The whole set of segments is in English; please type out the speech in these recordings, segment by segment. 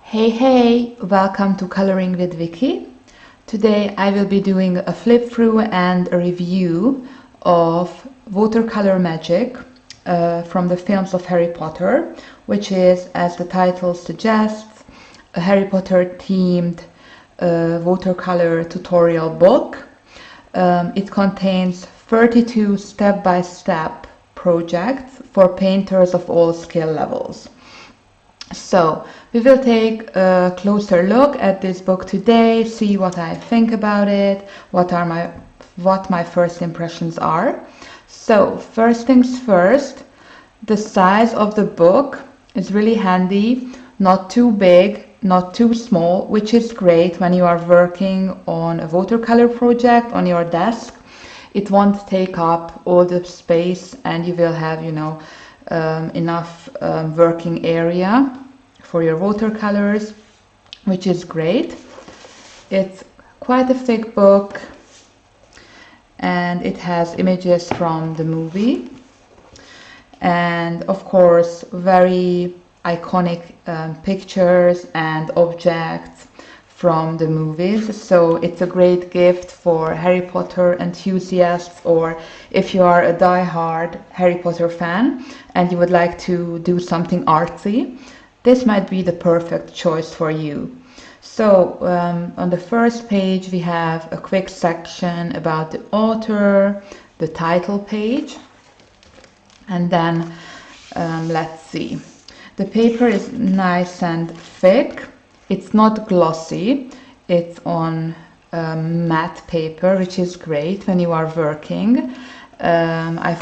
Hey, welcome to Coloring with Vicky. Today I will be doing a flip through and a review of watercolor magic from the films of Harry Potter, which is, as the title suggests, a Harry Potter themed watercolor tutorial book. It contains 32 step-by-step projects for painters of all skill levels. So we will take a closer look at this book today, see what I think about it, what my first impressions are. So first things first, the size of the book is really handy, not too big, not too small, which is great when you are working on a watercolor project on your desk. It won't take up all the space and you will have, enough working area for your watercolors, which is great. It's quite a thick book and it has images from the movie and of course very iconic pictures and objects from the movies. So it's a great gift for Harry Potter enthusiasts, or if you are a die-hard Harry Potter fan and you would like to do something artsy, this might be the perfect choice for you. So on the first page we have a quick section about the author, the title page, and then let's see. The paper is nice and thick. It's not glossy. It's on matte paper, which is great when you are working. I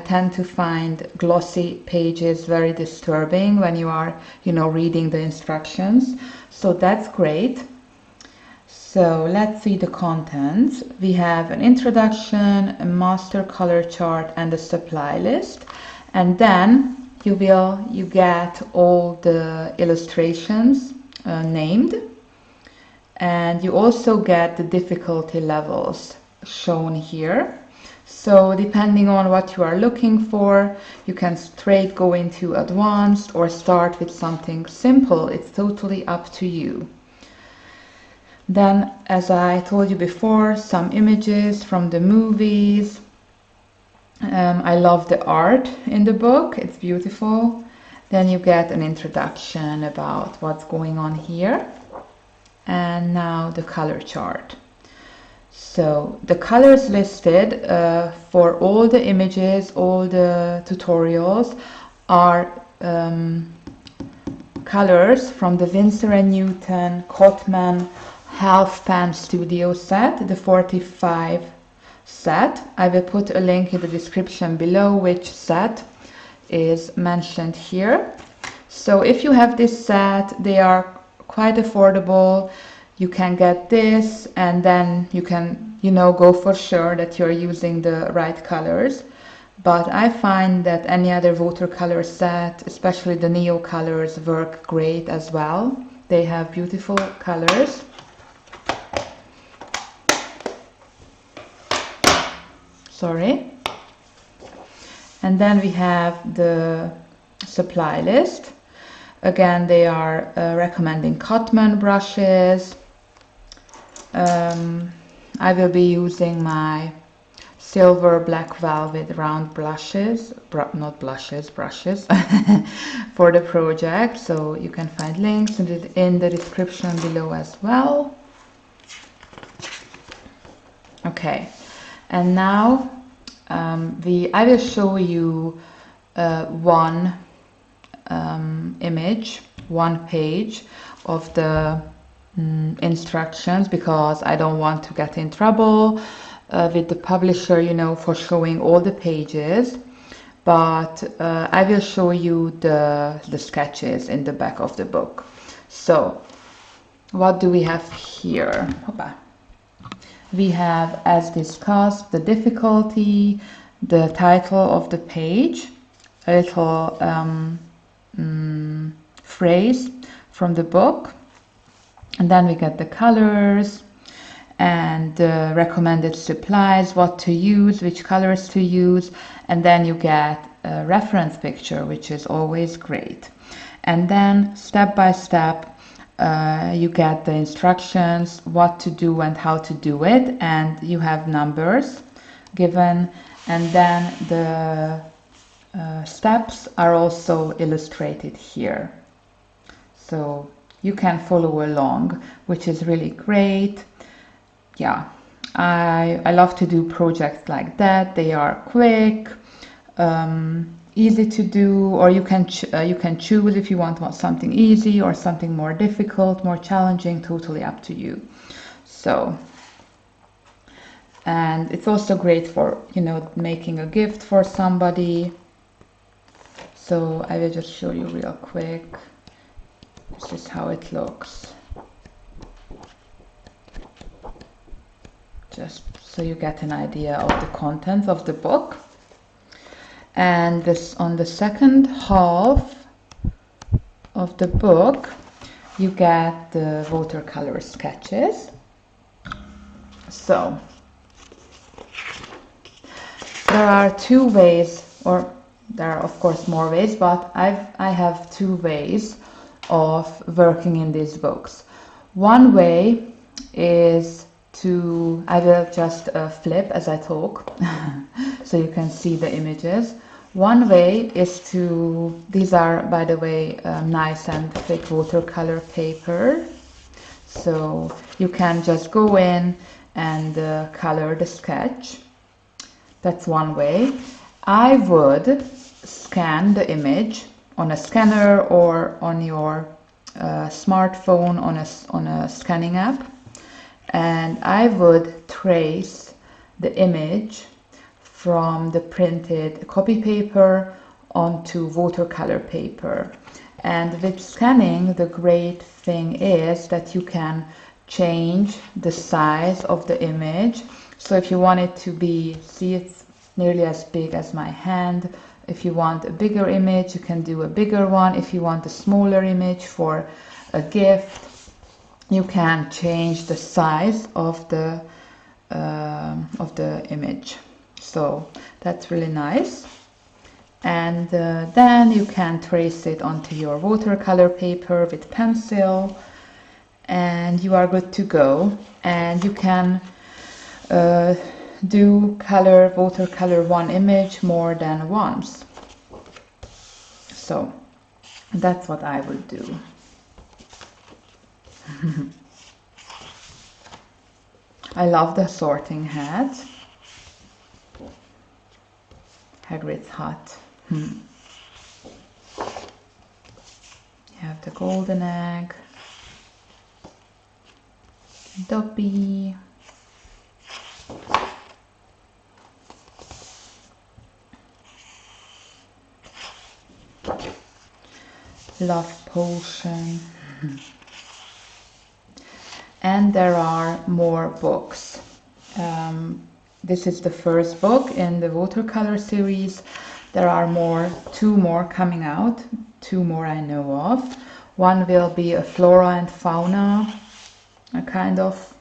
tend to find glossy pages very disturbing when you are, reading the instructions. So that's great. So let's see the contents. We have an introduction, a master color chart, and a supply list. And then you get all the illustrations named. And you also get the difficulty levels shown here. So depending on what you are looking for, you can straight go into advanced or start with something simple. It's totally up to you. Then, as I told you before, some images from the movies. I love the art in the book. It's beautiful. Then you get an introduction about what's going on here. And now the color chart. So the colors listed for all the images, all the tutorials are colors from the Winsor & Newton Cotman Half Pan Studio set, the 45 set. I will put a link in the description below which set is mentioned here. So if you have this set, they are quite affordable. You can get this and then you can, go for sure that you're using the right colors. But I find that any other watercolor set, especially the Neo colors, work great as well. They have beautiful colors. Sorry. And then we have the supply list. Again, they are recommending Cotman brushes. I will be using my silver black velvet round brushes for the project. So you can find links in the description below as well. Okay, and now I will show you one image, one page of the instructions, because I don't want to get in trouble with the publisher, for showing all the pages. But I will show you the sketches in the back of the book. So what do we have here? We have, as discussed, the difficulty, the title of the page, a little phrase from the book, and then we get the colors, and recommended supplies, what to use, which colors to use, and then you get a reference picture, which is always great. And then step by step you get the instructions, what to do and how to do it, and you have numbers given, and then the steps are also illustrated here, so you can follow along, which is really great. Yeah, I love to do projects like that. They are quick, easy to do, or you can choose if you want something easy or something more difficult, more challenging, totally up to you. So, and it's also great for, you know, making a gift for somebody. So I will just show you real quick. This is how it looks, just so you get an idea of the contents of the book. And this, on the second half of the book, you get the watercolor sketches. So there are two ways, or there are of course more ways, but I have two ways of working in these books. One way is to, I will just flip as I talk so you can see the images. One way is to, these are by the way nice and thick watercolor paper, so you can just go in and color the sketch. That's one way. I would scan the image on a scanner or on your smartphone on a scanning app, and I would trace the image from the printed copy paper onto watercolor paper. And with scanning, the great thing is that you can change the size of the image. So if you want it to be, see, it's nearly as big as my hand. If you want a bigger image, you can do a bigger one. If you want a smaller image for a gift, you can change the size of the image. So that's really nice. And then you can trace it onto your watercolor paper with pencil, and you are good to go. And you can do watercolor one image more than once. So that's what I would do. I love the sorting hat. Hagrid's hut. You have the golden egg, Dobby, love potion. And there are more books. This is the first book in the watercolor series. There are two more coming out, two more I know of. One will be a flora and fauna, a kind of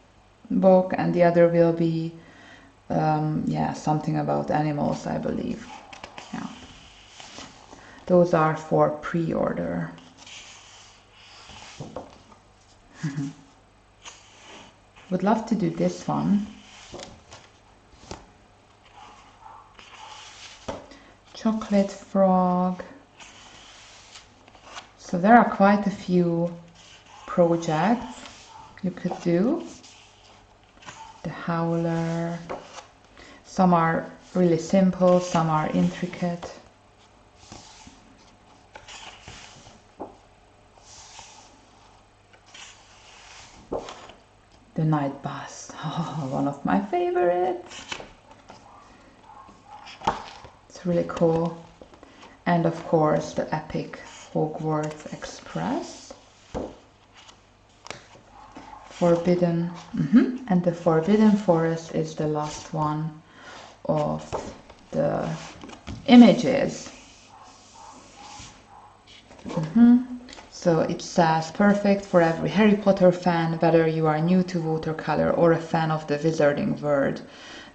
book, and the other will be something about animals, I believe. Yeah. Those are for pre-order. Would love to do this one. Chocolate frog. So there are quite a few projects you could do. The howler. Some are really simple, some are intricate. The night bus, one of my favorites. It's really cool. And of course the epic Hogwarts Express. Forbidden, and the Forbidden Forest is the last one of the images. So it says perfect for every Harry Potter fan, whether you are new to watercolor or a fan of the wizarding world.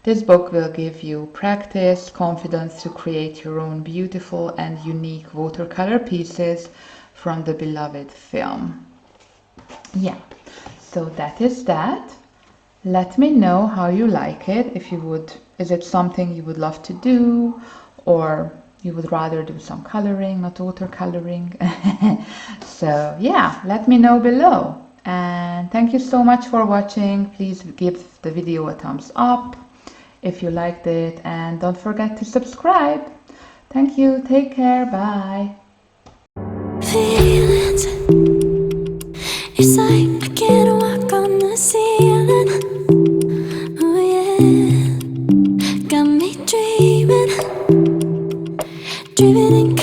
This book will give you practice, confidence to create your own beautiful and unique watercolor pieces from the beloved film. Yeah, so that is that. Let me know how you like it. If you would, is it something you would love to do, or you would rather do some coloring, not watercoloring? So yeah, let me know below. And thank you so much for watching. Please give the video a thumbs up if you liked it, and don't forget to subscribe. Thank you. Take care. Bye. Feelings, it's like I can't walk on the ceiling. Oh yeah, got me dreaming, driving in